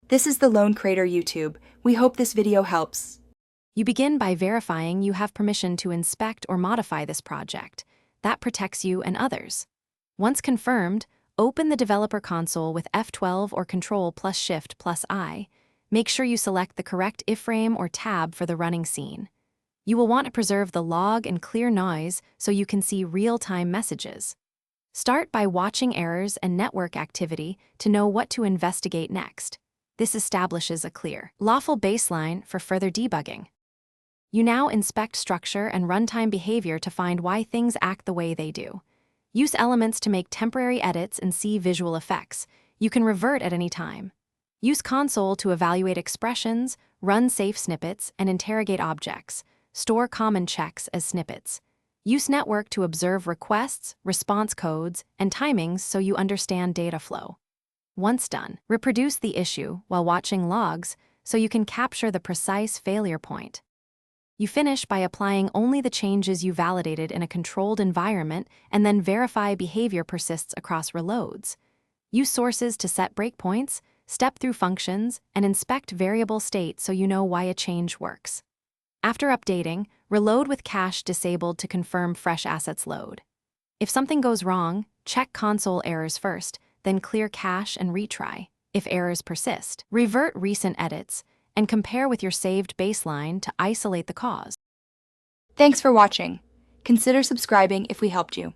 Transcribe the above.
This is the Lone Crater YouTube. We hope this video helps. You begin by verifying you have permission to inspect or modify this project. That protects you and others. Once confirmed, open the developer console with F12 or Control plus Shift plus I. Make sure you select the correct iframe or tab for the running scene. You will want to preserve the log and clear noise so you can see real-time messages. Start by watching errors and network activity to know what to investigate next. This establishes a clear, lawful baseline for further debugging. You now inspect structure and runtime behavior to find why things act the way they do. Use elements to make temporary edits and see visual effects. You can revert at any time. Use console to evaluate expressions, run safe snippets, and interrogate objects. Store common checks as snippets. Use network to observe requests, response codes, and timings so you understand data flow. Once done, reproduce the issue while watching logs so you can capture the precise failure point. You finish by applying only the changes you validated in a controlled environment and then verify behavior persists across reloads. Use sources to set breakpoints, step through functions, and inspect variable state so you know why a change works. After updating, reload with cache disabled to confirm fresh assets load. If something goes wrong, check console errors first, then clear cache and retry. If errors persist, revert recent edits and compare with your saved baseline to isolate the cause. Thanks for watching. Consider subscribing if we helped you.